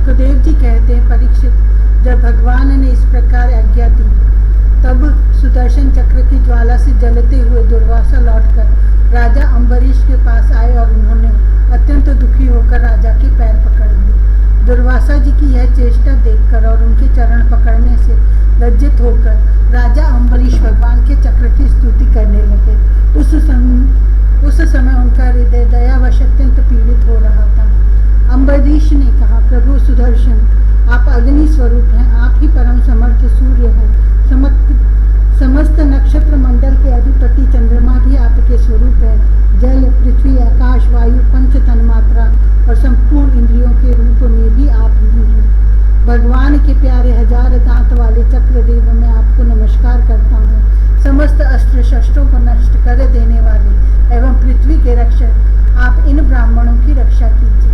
सुखदेव जी कहते हैं, परीक्षित, जब भगवान ने इस प्रकार आज्ञा दी तब सुदर्शन चक्र की ज्वाला से जलते हुए दुर्वासा लौटकर राजा अम्बरीश के पास आए और उन्होंने अत्यंत दुखी होकर राजा के पैर पकड़ लिए। दुर्वासा जी की यह चेष्टा देखकर और उनके चरण पकड़ने से लज्जित होकर राजा अम्बरीश भगवान के चक्र की स्तुति करने लगे। उस समय उनका हृदय दयावश अत्यंत पीड़ित हो रहा था। अम्बरीश ने कहा, प्रभु सुदर्शन, आप अग्नि स्वरूप हैं, आप ही परम समर्थ सूर्य हैं। समस्त नक्षत्र मंडल के अधिपति चंद्रमा भी आपके स्वरूप है। जल, पृथ्वी, आकाश, वायु, पंच तन्मात्रा और संपूर्ण इंद्रियों के रूप में भी आप ही हैं। भगवान के प्यारे हजार दांत वाले चक्रदेव, मैं आपको नमस्कार करता हूँ। समस्त अस्त्र शस्त्रों को नष्ट कर देने वाले एवं पृथ्वी के रक्षक, आप इन ब्राह्मणों की रक्षा कीजिए।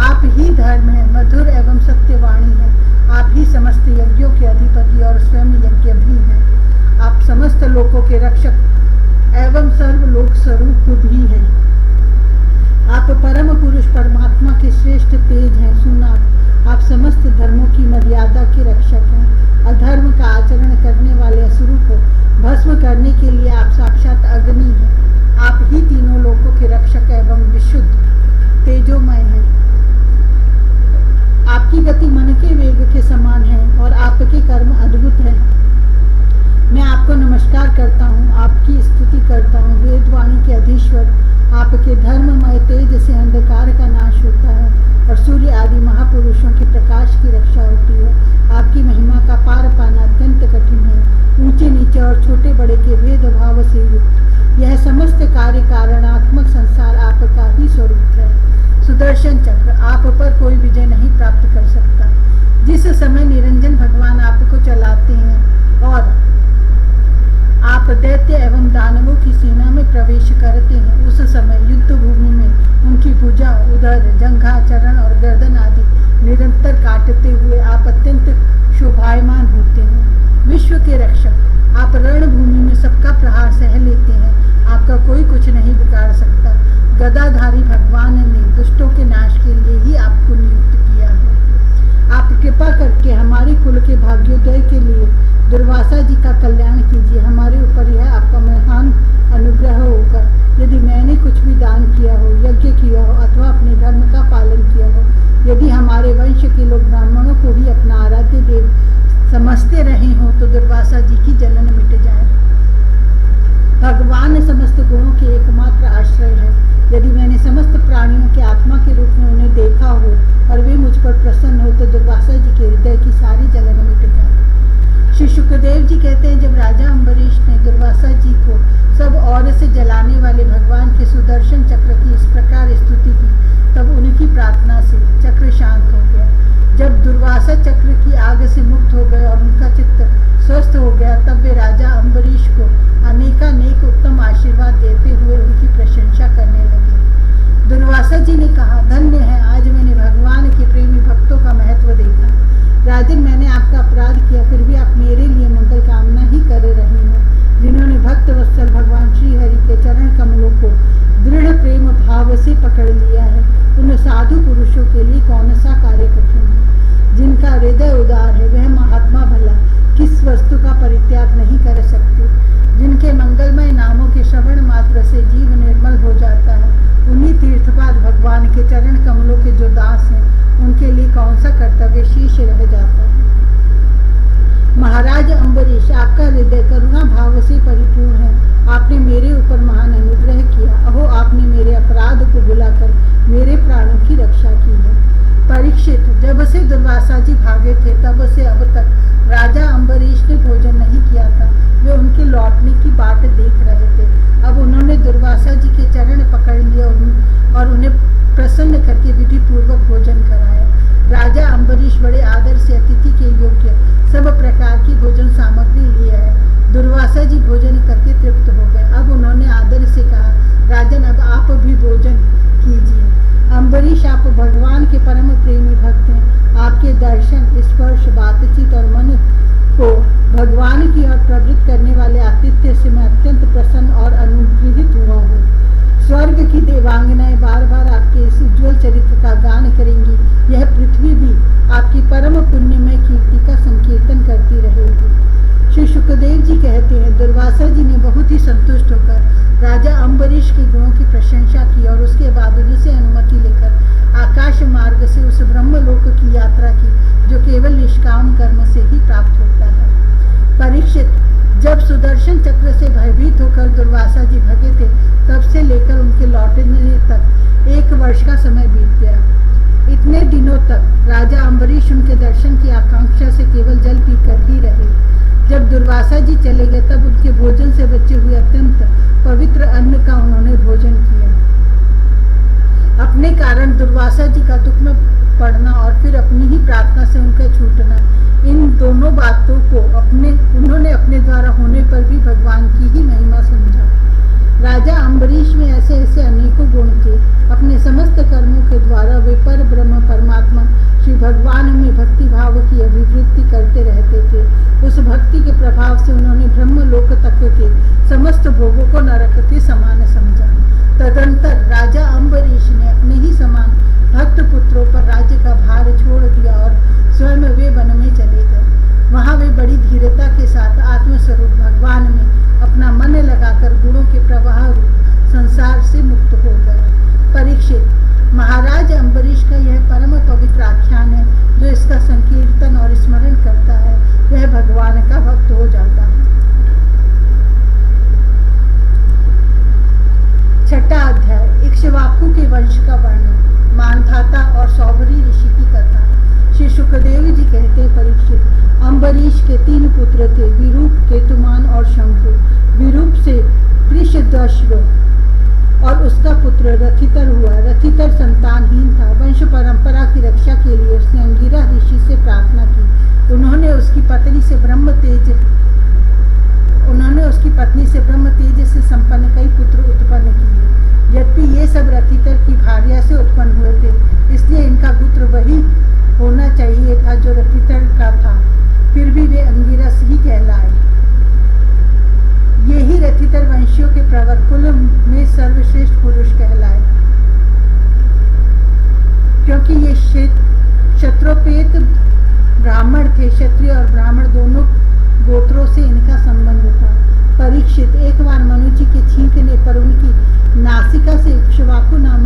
आप ही धर्म है, मधुर एवं सत्यवाणी है। आप ही समस्त यज्ञों के अधिपति और स्वयं यज्ञ भी हैं। आप समस्त लोकों के रक्षक एवं सर्वलोक स्वरूप भी हैं। आप परम पुरुष परमात्मा के श्रेष्ठ तेज हैं। सुना, आप समस्त धर्मों की मर्यादा के रक्षक हैं। अधर्म का आचरण करने वाले असुरों को भस्म करने के लिए आप साक्षात अग्नि हैं। आप ही तीनों लोकों के रक्षक एवं विशुद्ध तेजोमय हैं। आपकी गति मन के वेग के समान है और आपके कर्म अद्भुत हैं। मैं आपको नमस्कार करता हूँ, आपकी स्तुति करता हूँ। वेदवाणी के अधीश्वर, आपके धर्ममय तेज से अंधकार का नाश होता है और सूर्य आदि महापुरुषों के प्रकाश की रक्षा होती है। आपकी महिमा का पार पाना अत्यंत कठिन है। ऊंचे नीचे और छोटे बड़े के भेदभाव से युक्त यह समस्त कार्य कारणात्मक संसार आपका ही स्वरूप है। सुदर्शन चक्र, आप पर कोई विजय नहीं प्राप्त कर सकता। जिस समय निरंजन भगवान आपको चलाते हैं और आप दैत्य एवं दानवों की सेना में प्रवेश करते हैं, उस समय युद्ध भूमि में उनकी भुजा, उदर, जंघा, चरण और गर्दन आदि निरंतर काटते हुए आप अत्यंत शोभायमान होते हैं। विश्व के रक्षक, आप रणभूमि में सबका प्रहार सह लेते हैं। आपका कोई कुछ नहीं बिगाड़ सकता। गदाधारी भगवान ने दुष्टों के नाश के लिए ही आपको नियुक्त किया है। आप कृपा करके हमारे कुल के भाग्योदय के लिए दुर्वासा जी का कल्याण कीजिए। हमारे ऊपर यह आपका महान अनुग्रह होगा। यदि मैंने कुछ भी दान किया हो, यज्ञ किया हो अथवा अपने धर्म का पालन किया हो, यदि हमारे वंश के लोग ब्राह्मणों को ही अपना आराध्य देव समझते रहे हों, तो दुर्वासा जी की जलन मिट जाए। भगवान समस्त गुणों के एकमात्र आश्रय है। यदि मैंने समस्त प्राणियों के आत्मा के रूप में उन्हें देखा हो और वे मुझ पर प्रसन्न हो, तो दुर्वासा जी के हृदय की सारी जलन मिट जाए। श्री सुखदेव जी कहते हैं, जब राजा अम्बरीश ने दुर्वासा जी को सब ओर से जलाने वाले भगवान के सुदर्शन चक्र की इस प्रकार स्तुति की, तब उनकी प्रार्थना से चक्र शांत हो गया। जब दुर्वासा चक्र की आग से मुक्त हो गए और उनका चित्त स्वस्थ हो गया, तब वे राजा अम्बरीश को अनेकानेक उत्तम आशीर्वाद देते हुए उनकी प्रशंसा करने लगे। दुर्वासा जी ने कहा, धन्य है, आज मैंने भगवान के प्रेमी भक्तों का महत्व देखा। राजन, मैंने आपका अपराध किया, फिर भी आप मेरे लिए मंगल कामना ही कर रहे हैं। जिन्होंने भक्त वत्सल भगवान श्री हरि के चरण कमलों को दृढ़ प्रेम भाव से पकड़ लिया है, उन साधु पुरुषों के लिए कौन सा कार्य कठिन है। जिनका हृदय उदार है, वह महात्मा भला किस वस्तु का परित्याग नहीं कर सकते। जिनके मंगलमय नामों के श्रवण मात्र से जीव निर्मल हो जाता है, उन्हीं तीर्थपाद भगवान के चरण कमलों के जो दास हैं, उनके लिए कौन सा कर्तव्य शेष रह जाता है। महाराज अम्बरीश, आपका हृदय करुणा भाव से परिपूर्ण है। आपने मेरे ऊपर महान अनुग्रह किया। अहो, आपने मेरे अपराध को भुलाकर मेरे प्राणों की रक्षा की है। परीक्षित, जब से दुर्वासा जी भागे थे, तब से अब तक राजा अम्बरीश ने भोजन नहीं किया था। वे उनके लौटने की बाट देख रहे थे। अब उन्होंने दुर्वासा जी के चरण पकड़ लिए और उन्हें प्रसन्न करके विधि पूर्वक भोजन कराया। राजा अम्बरीश बड़े आदर से अतिथि के योग्य सब प्रकार की भोजन सामग्री लिए है। दुर्वासा जी भोजन करके तृप्त हो गए। अब उन्होंने आदर से कहा, राजन, अब आप भी भोजन कीजिए। अम्बरीश, आप भगवान के परम प्रेमी भक्त हैं। आपके दर्शन, स्पर्श, बातचीत और मन को भगवान की ओर प्रवृत्त करने वाले आतिथ्य से मैं अत्यंत प्रसन्न और अनुग्रहित हुआ हूँ। स्वर्ग स्वर्ग की देवांगनाएं बार बार आपके इस उज्ज्वल चरित्र का गान करेंगी। यह पृथ्वी भी आपकी परम पुण्यमय कीर्ति का संकीर्तन करती रहेगी। श्री सुखदेव जी कहते हैं, दुर्वासा जी ने बहुत ही संतुष्ट होकर राजा अम्बरीश के गुणों की प्रशंसा की और उसके बाद उनसे अनुमति लेकर आकाश मार्ग से उस ब्रह्मलोक की यात्रा की, जो केवल निष्काम कर्म से ही प्राप्त होता है। परीक्षित, जब सुदर्शन चक्र से भयभीत होकर दुर्वासा जी भगे थे, तब से लेकर उनके लौटने तक 1 वर्ष का समय बीत गया। इतने दिनों तक राजा अम्बरीश उनके दर्शन की आकांक्षा से केवल जल पीकर ही रहे। जब दुर्वासा जी चले गए, तब उनके भोजन से बचे हुए अत्यंत पवित्र अन्न का उन्होंने भोजन किया। अपने कारण दुर्वासा जी का दुख में पड़ना और फिर अपनी ही प्रार्थना से उनका छूटना, इन दोनों बातों को उन्होंने अपने द्वारा होने पर भी भगवान की ही महिमा समझा। राजा अम्बरीश में ऐसे ऐसे अनेकों गुण थे। अपने समस्त कर्मों के द्वारा वे पर ब्रह्म परमात्मा श्री भगवान में भक्ति भाव की अभिवृद्धि करते रहते थे। उस भक्ति के प्रभाव से उन्होंने ब्रह्मलोक तक के समस्त भोगों को नरक के समान समझा। तदंतर राजा अम्बरीश ने अपने ही समान भक्त पुत्रों पर राज्य का भार छोड़ दिया और स्वयं वे वन में चले गए। वहां वे बड़ी धीरता के साथ आत्मस्वरूप भगवान में अपना मन लगाकर गुणों के प्रवाह रूप संसार से मुक्त हो गए। परीक्षित, महाराज अम्बरीश का यह परम पवित्र आख्यान है। जो इसका संकीर्तन और स्मरण करता है, वह भगवान का भक्त हो जाता है। 6वां अध्याय, इक्ष्वाकु के वंश का वर्णन। मानधाता और सौभरी ऋषि की कथा। श्री सुखदेव जी कहते हैं, परीक्षित, अम्बरीश के 3 पुत्र थे, विरूप, केतुमान और शंभु। विरूप से कृषदश्व और उसका पुत्र रथितर हुआ। रथितर संतानहीन था। वंश परंपरा की रक्षा के लिए उसने अंगिरा ऋषि से प्रार्थना की। उन्होंने उसकी पत्नी से ब्रह्म तेज से संपन्न कई पुत्र उत्पन्न किए। यद्यपि ये सब रथितर की भार्या से उत्पन्न हुए थे, इसलिए इनका पुत्र वही होना चाहिए था जो रथितर का था। फिर भी वे अंगिरस ही कहलाए। ये ही रथितर वंशियों के प्रवर कुल में सर्वश्रेष्ठ पुरुष कहलाए, क्योंकि ये क्षत्रोपेत ब्राह्मण थे। क्षत्रिय और ब्राह्मण दोनों गोत्रों से इनका संबंध था। परीक्षित, एक बार मनु जी के छींकने पर उनकी नासिका से इक्ष्वाकु नाम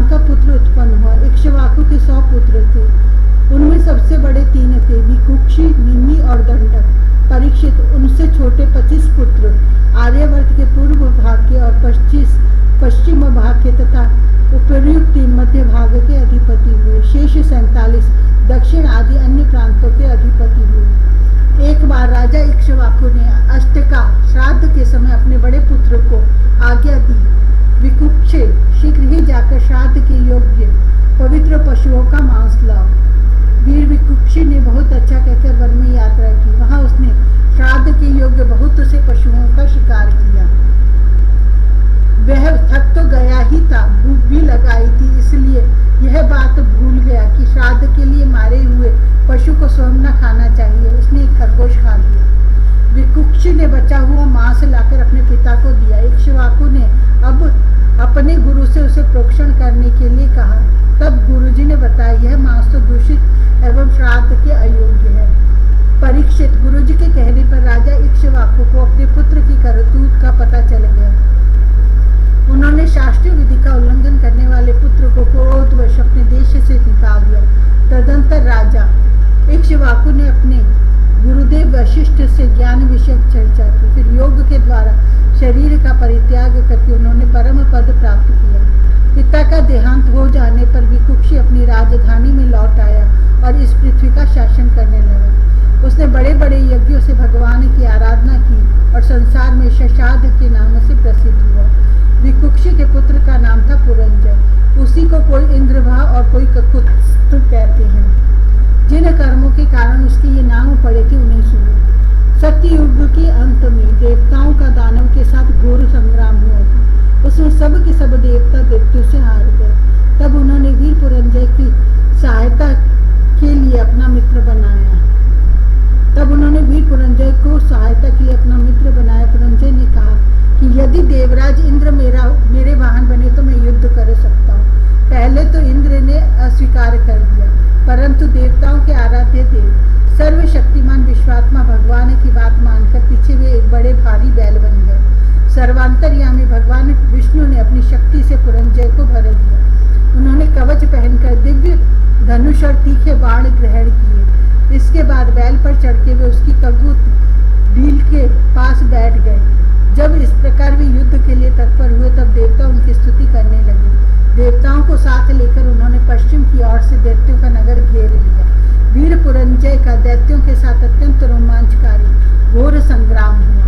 का पुत्र उत्पन्न हुआ। इक्ष्वाकु के 100 पुत्र थे। उनमें सबसे बड़े 3 थे, विकुक्षी, निमि और दंडक। परीक्षित, उनसे छोटे 25 पुत्र आर्यवर्त के पूर्व भाग के और पश्चिम भाग के तथा उपर्युक्त मध्य भाग के अधिपति हुए। शेष 47 दक्षिण आदि अन्य प्रांतों के अधिपति हुए। एक बार राजा इक्ष्वाकु ने अष्टका श्राद्ध के समय अपने बड़े पुत्र को आज्ञा दी, विकुक्षे, शीघ्र ही जाकर श्राद्ध के योग्य पवित्र पशुओं का मांस लाओ। वीर विकुक्षी ने बहुत अच्छा कहकर वन में यात्रा की। वहां उसने श्राद्ध के योग्य बहुत से पशुओं का शिकार किया। वह थक तो गया ही था, भूख भी लगाई थी, इसलिए यह बात भूल गया कि श्राद्ध के लिए मारे हुए पशु को स्वयं न खाना चाहिए। उसने एक खरगोश खा लिया। विकुक्षी ने बचा हुआ मांस लाकर अपने पिता को दिया। इक्ष्वाकु ने अब अपने गुरु से उसे प्रोक्षण करने के लिए कहा। तब गुरुजी ने बताया, यह मांस तो दूषित एवं श्राद्ध के अयोग्य है। परीक्षित, गुरुजी के कहने पर राजा इक्ष्वाकु को अपने पुत्र की करतूत का पता चल गया। उन्होंने शास्त्रीय विधि का उल्लंघन करने वाले पुत्र को क्रोधवश अपने देश से निकाल दिया। तदंतर राजा इक्ष्वाकु ने अपने गुरुदेव वशिष्ठ से ज्ञान विषयक चर्चा की। फिर योग के द्वारा शरीर का परित्याग करके उन्होंने परम पद प्राप्त किया। पिता का देहांत हो जाने पर विकुक्षी अपनी राजधानी में लौट आया और इस पृथ्वी का शासन करने लगा। उसने बड़े बड़े यज्ञों से भगवान की आराधना की और संसार में शशाद के नाम से प्रसिद्ध हुआ। विकुक्षी के पुत्र का नाम था पुरंजय। उसी को कोई इंद्रभा और कोई ककुत्स्थ कहते हैं। जिन कर्मों के कारण उसके ये नाम पड़े थे उन्हें सुनो। सत्ययुग के अंत में देवताओं का दानव के साथ घोर संग्राम हुआ था। उसमें सब के सब देवता मृत्यु से हार गए। तब उन्होंने वीर पुरंजय की सहायता के लिए अपना मित्र बनाया। पुरंजय को सहायता के लिए अपना मित्र बनाया। पुरंजय ने कहा कि यदि यदि देवराज इंद्र मेरे वाहन बने तो मैं युद्ध कर सकता हूँ। पहले तो इंद्र ने अस्वीकार कर दिया, परंतु देवताओं के आराध्य देव सर्वशक्तिमान विश्वात्मा भगवान की बात मानकर पीछे वे एक बड़े भारी बैल बन गए। सर्वांतर्यामी भगवान विष्णु ने अपनी शक्ति से पुरंजय को भर दिया। उन्होंने कवच पहनकर दिव्य धनुष और तीखे बाण ग्रहण किए। इसके बाद बैल पर चढ़ के वे उसकी कबूत डील के पास बैठ गए। जब इस प्रकार वे युद्ध के लिए तत्पर हुए तब देवता उनकी स्तुति करने लगे। देवताओं को साथ लेकर उन्होंने पश्चिम की ओर से दैत्यों का नगर घेर लिया। वीर पुरंजय का दैत्यों के साथ अत्यंत रोमांचकारी घोर संग्राम हुआ।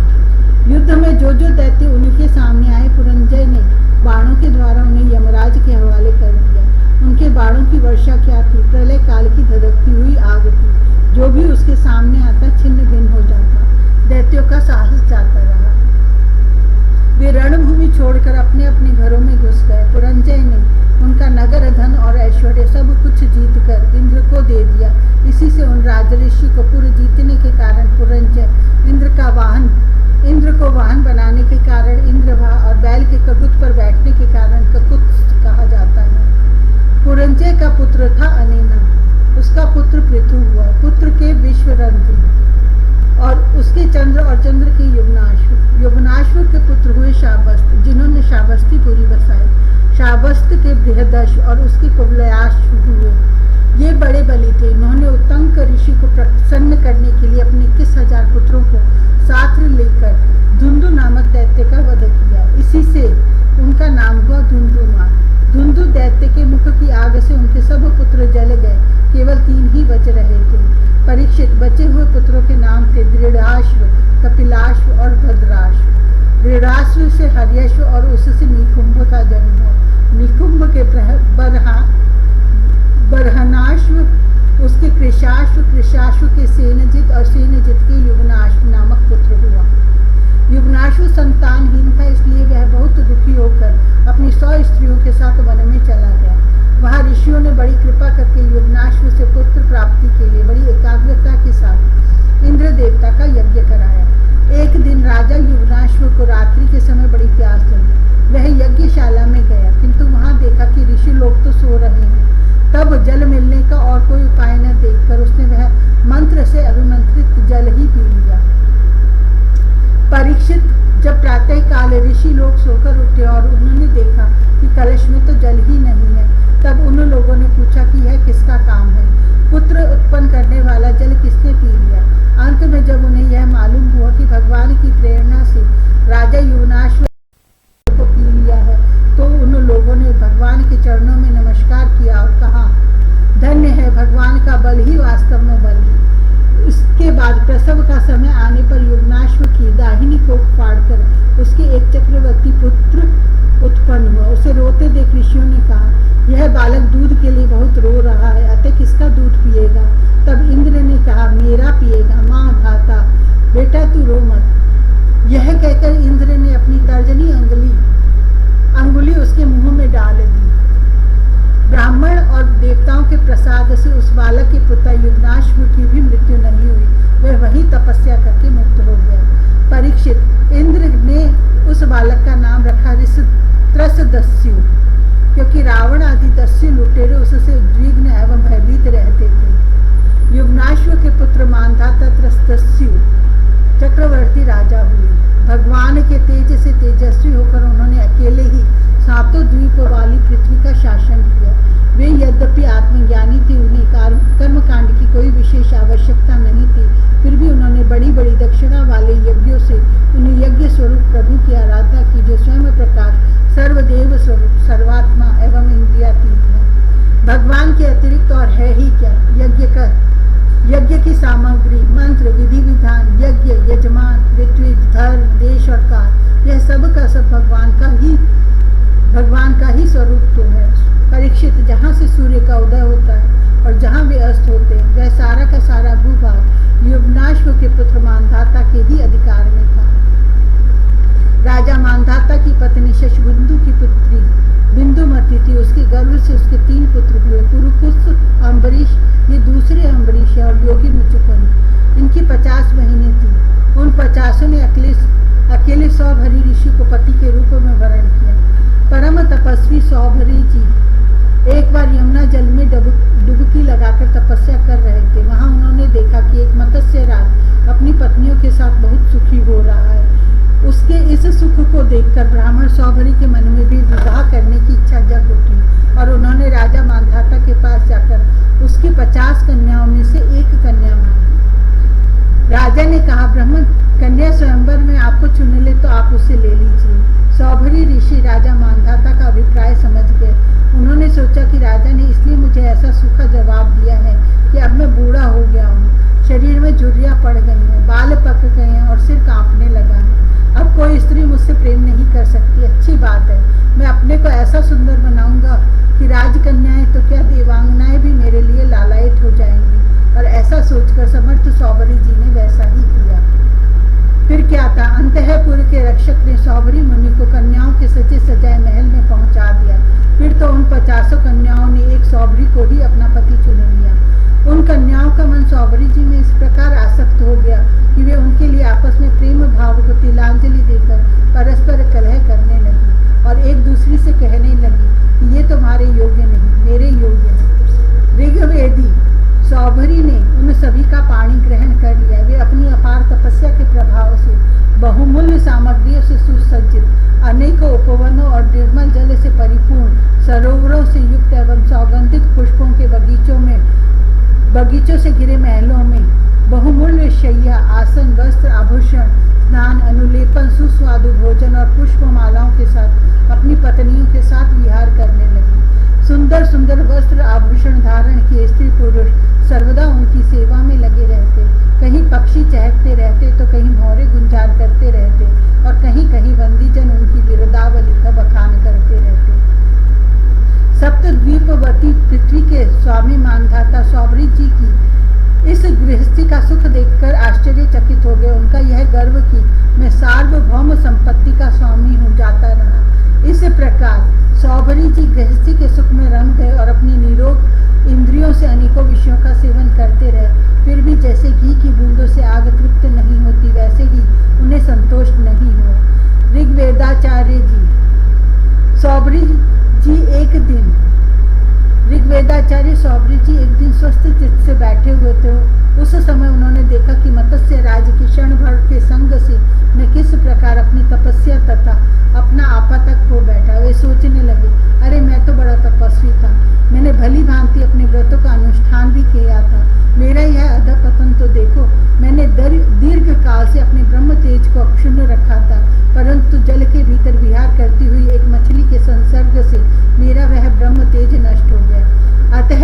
युद्ध में जो दैत्य उनके सामने आए, पुरंजय ने बाणों के द्वारा उन्हें यमराज के हवाले कर दिया। उनके बाणों की वर्षा क्या थी, प्रलय काल की धधकती हुई आग थी। जो भी उसके सामने आता छिन्न भिन्न हो जाता। दैत्यों का साहस जाता रहा। वे रणभूमि छोड़कर अपने अपने घरों में घुस गए। पुरंजय ने उनका नगर, धन और ऐश्वर्य सब कुछ जीतकर इंद्र को दे दिया। इसी से उन राजऋषि को पुर जीतने के कारण पुरंजय इंद्र को वाहन बनाने के कारण इंद्रभा और बैल के कटुत पर बैठने के कारण ककुत कहा जाता है। पुरंजय का पुत्र था अनेना, उसका पुत्र पृथु हुआ। पुत्र के विश्वरंत्री और उसके चंद्र और चंद्र के युवनाश्व के पुत्र हुए शाबस्त, जिन्होंने शाबस्तीपुरी बसाई। शाबस्त के बृहदश और उसके कुवलयाश्व हुए। ये बड़े बली थे। इन्होंने उत्तंक ऋषि को प्रसन्न करने के लिए अपने 21,000 पुत्रों को साथ लेकर धुंधु नामक दैत्य का वध किया। इसी से उनका नाम हुआ धुंधुमान। धुंधु दैत्य के मुख की आग से उनके सब पुत्र जल गए। केवल 3 ही बच रहे थे। परीक्षित, बचे हुए पुत्रों के नाम थे दृढ़ाश्व, कपिलाश्व और भद्राश्व। दृढ़ाश्व से हर्यश्व और उससे निकुंभ का जन्म हुआ। निकुंभ के बरहनाश्व, उसके कृशाश्व, कृशाश्व के सेनजित और सेनजित के युवनाश्व नामक पुत्र हुआ। युवनाश्व संतानहीन था, इसलिए वह बहुत दुखी होकर अपनी 100 स्त्रियों के साथ वन में चला गया। वहाँ ऋषियों ने बड़ी कृपा करके युवनाश्व से पुत्र प्राप्ति के लिए बड़ी एकाग्रता के साथ इंद्र देवता का यज्ञ कराया। एक दिन राजा युवनाश्व को रात्रि के समय बड़ी प्यास लगी। वह यज्ञशाला में गया, किंतु वहाँ देखा कि ऋषि लोग तो सो रहे हैं। तब जल मिलने का और कोई उपाय न देखकर उसने वह मंत्र से अभिमंत्रित जल ही पी लिया। परीक्षित, जब प्रातः काल ऋषि लोग सोकर उठे और उन्होंने देखा कि कलश में तो जल ही नहीं है, तब उन लोगों ने पूछा कि यह किसका काम है, पुत्र उत्पन्न करने वाला जल किसने पी लिया। अंत में जब उन्हें यह मालूम हुआ कि भगवान की प्रेरणा से राजा युवनाश्व को पी लिया है, तो उन लोगों ने भगवान के चरणों में नमस्कार किया और कहा, धन्य है भगवान का बल ही वास्तव में बल है। इसके बाद प्रसव का समय आने पर युवनाश्व की दाहिनी कोख फाड़कर उसके एक चक्रवर्ती पुत्र उत्पन्न हुआ। उसे रोते देख ऋषियों ने कहा, यह बालक दूध के लिए बहुत रो रहा है, अतः किसका दूध पिएगा। तब इंद्र ने कहा, मेरा पिएगा। माँ धाता, बेटा तू रो मत। यह कहकर इंद्र ने अपनी तर्जनी अंगुली उसके मुंह में डाल दी। ब्राह्मण और देवताओं के प्रसाद से उस बालक के पिता युवनाश्व की भी मृत्यु नहीं हुई। वह वही तपस्या करके मुक्त हो गया। परीक्षित, इंद्र ने उस बालक का नाम रखा त्रसदस्यु, क्योंकि रावण आदि दस्यु लुटेरे उससे उद्विग्न एवं भयभीत रहते थे। युवनाश्व के पुत्र मानधाता त्रसदस्यु चक्रवर्ती राजा हुए। भगवान के तेज से तेजस्वी होकर उन्होंने अकेले ही 7 द्वीपों वाली पृथ्वी का शासन किया। वे यद्यपि आत्मज्ञानी थे, उन्हें कर्मकांड की कोई विशेष आवश्यकता नहीं थी, फिर भी उन्होंने बड़ी बड़ी दक्षिणा वाले यज्ञों से उन्हें यज्ञ स्वरूप प्रभु की आराधना की, जो स्वयं प्रकाश, सर्वदेव स्वरूप, सर्वात्मा एवं इंद्रियातीत है। भगवान के अतिरिक्त और है ही क्या। यज्ञ की सामग्री, मंत्र, विधि विधान, यज्ञ, यजमान, ऋत्विज, धर्म, देश और काल, यह सब का सब भगवान का ही स्वरूप तो है। परीक्षित, जहाँ से सूर्य का उदय होता है और जहाँ वे अस्त होते हैं, वह सारा का सारा भूभाग युवनाश्व के पुत्र मानधाता के ही अधिकार में था। राजा मानधाता की पत्नी शशबिंदु की पुत्री बिंदुमती थी। उसके गर्भ से उसके 3 पुत्र हुए, पुरुकुस, अम्बरीश, ये दूसरे अम्बरीश है, और योगी मुचुकुंद। इनकी 50 बहनें थीं। उन 50 ने अकेले सौभरी ऋषि को पति के रूप में वरण किया। परम तपस्वी सौभरी जी एक बार यमुना जल में डुबकी लगाकर तपस्या कर रहे थे। वहां उन्होंने देखा कि एक मत्स्य राज अपनी पत्नियों के साथ बहुत सुखी हो रहा है। उसके इस सुख को देखकर ब्राह्मण सौभरी के मन में भी विवाह करने की इच्छा जग उठी और उन्होंने राजा मांधाता के पास जाकर उसकी 50 कन्याओं में से एक कन्या मांगी। राजा ने कहा, ब्राह्मण कन्या स्वयंवर में आपको चुन ले तो आप उसे ले लीजिए। सौभरी ऋषि राजा मांधाता का अभिप्राय समझ गए। उन्होंने सोचा कि राजा ने इसलिए मुझे ऐसा सूखा जवाब दिया है कि अब मैं बूढ़ा हो गया हूँ, शरीर में झुर्रियाँ पड़ गई हैं, बाल पक गए हैं और सिर कांपने लगा है। अब कोई स्त्री मुझसे प्रेम नहीं कर सकती। अच्छी बात है, मैं अपने को ऐसा सुंदर बनाऊंगा कि राजकन्याएं तो क्या देवांगनाएं भी मेरे लिए लालायित हो जाएंगी। और ऐसा सोचकर समर्थ सौभरी जी ने वैसा ही किया। फिर क्या था, अंतःपुर के रक्षक ने सौभरी मुनि को कन्याओं के सजे सजाए महल में पहुंचा दिया। फिर तो उन 50 कन्याओं ने एक सौभरी को ही अपना पति चुन लिया। उन कन्याओं का मन सौभरी जी में इस प्रकार आसक्त हो गया कि वे उनके लिए आपस में प्रेम भाव को तिलांजलि देकर परस्पर कलह करने लगी और एक दूसरी से कहने लगी कि ये तुम्हारे योग्य नहीं, मेरे योग्य है। ऋग्वेदी सौभरी ने उन सभी का पाणी ग्रहण कर लिया। वे अपनी अपार तपस्या के प्रभाव से बहुमूल्य सामग्रियों से सुसज्जित, अनेकों उपवनों और निर्मल जल से परिपूर्ण, सरोवरों से युक्त एवं सौगंधित पुष्पों के बगीचों से घिरे महलों में बहुमूल्य शैया, आसन, वस्त्र, आभूषण, स्नान, अनुलेपन, सुस्वादु भोजन और पुष्पमालाओं के साथ अपनी पत्नियों के साथ विहार करने लगी। सुंदर सुंदर वस्त्र आभूषण धारण किए स्त्री पुरुष सर्वदा उनकी सेवा में लगे रहते। कहीं पक्षी चहकते रहते तो कहीं भौरे गुंजार करते रहते और कहीं कहीं बंदीजन उनकी विरदावली का बखान करते रहते। सप्तद्वीपवती पृथ्वी के स्वामी मांधाता सौभरी जी की इस गृहस्थी का सुख देखकर आश्चर्यचकित हो गए। उनका यह गर्व कि मैं सार्वभौम संपत्ति का स्वामी हूँ जाता रहा। इस प्रकार सौभरी जी गृहस्थी के सुख में रम गए और अपनी निरोग इंद्रियों से अनेकों विषयों का सेवन करते रहे। फिर भी जैसे घी की बूंदों से आग तृप्त नहीं होती, वैसे ही उन्हें संतोष नहीं हुआ। ऋग्वेदाचार्य सौभरी जी एक दिन स्वस्थ चित्त से बैठे हुए थे। उस समय उन्होंने देखा कि मत्स्य राज के क्षण भर के संग से मैं किस प्रकार अपनी तपस्या तथा अपना आपा तक खो बैठा। वे सोचने लगे, अरे मैं तो बड़ा तपस्वी था, मैंने भली भांति अपने व्रतों का अनुष्ठान भी किया था, मेरा यह अधपतन तो देखो। मैंने दीर्घ काल से अपने ब्रह्म तेज को अक्षुण्ण रखा था, परंतु जल के भीतर विहार करती हुई एक मछली के संसर्ग से मेरा वह ब्रह्म तेज नष्ट हो गया। अतः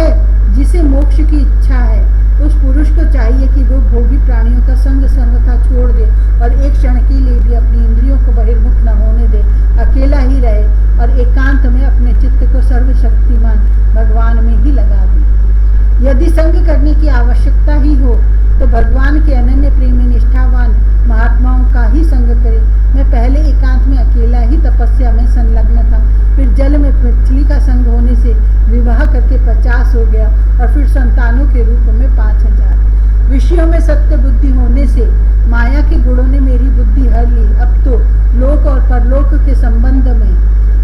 जिसे मोक्ष की इच्छा है उस पुरुष को चाहिए कि वो भोगी प्राणियों का संग सर्वथा छोड़ दे और एक क्षण के लिए भी अपनी इंद्रियों को बहिर्मुख न होने दे, अकेला ही रहे और एकांत में अपने चित्त को सर्वशक्तिमान भगवान में ही लगा दे। यदि संग करने की आवश्यकता ही हो तो भगवान के अनन्य प्रेमी निष्ठावान महात्माओं का ही संग करे। मैं पहले एकांत में अकेला ही तपस्या में संलग्न था, फिर जल में मछली का संग होने से विवाह करके 50 हो गया और फिर संतानों के रूप में 5000। विषयों में सत्य बुद्धि होने से माया के गुणों ने मेरी बुद्धि हर ली। अब तो लोक और परलोक के संबंध में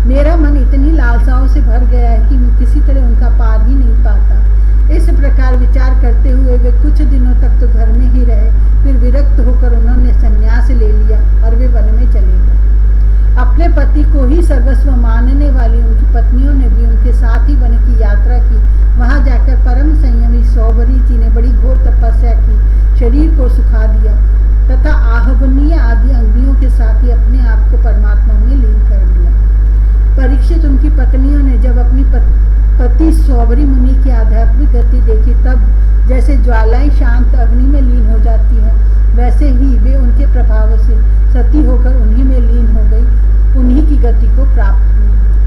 मेरा मन इतनी लालसाओं से भर गया है कि मैं किसी तरह उनका पार ही नहीं पाता। इस प्रकार विचार करते हुए वे कुछ दिनों तक तो घर में ही रहे, फिर विरक्त होकर उन्होंने संन्यास ले लिया और वे वन में चले गए। अपने पति को ही सर्वस्व मानने वाली उनकी पत्नियों ने भी उनके साथ ही वन की यात्रा की। वहां जाकर परम संयमी सौभरी जी ने बड़ी घोर तपस्या की, शरीर को सुखा दिया तथा आहवनीय आदि अंगियों के साथ ही अपने आप को परमात्मा में लीन कर लिया। परीक्षित उनकी पत्नियों ने जब अपनी पति सौभरी मुनि की आध्यात्मिक गति देखी, तब जैसे ज्वालाएं शांत अग्नि में लीन हो जाती हैं, वैसे ही वे उनके प्रभाव से सती होकर उन्हीं में लीन हो गई, उन्हीं की गति को प्राप्त हुई।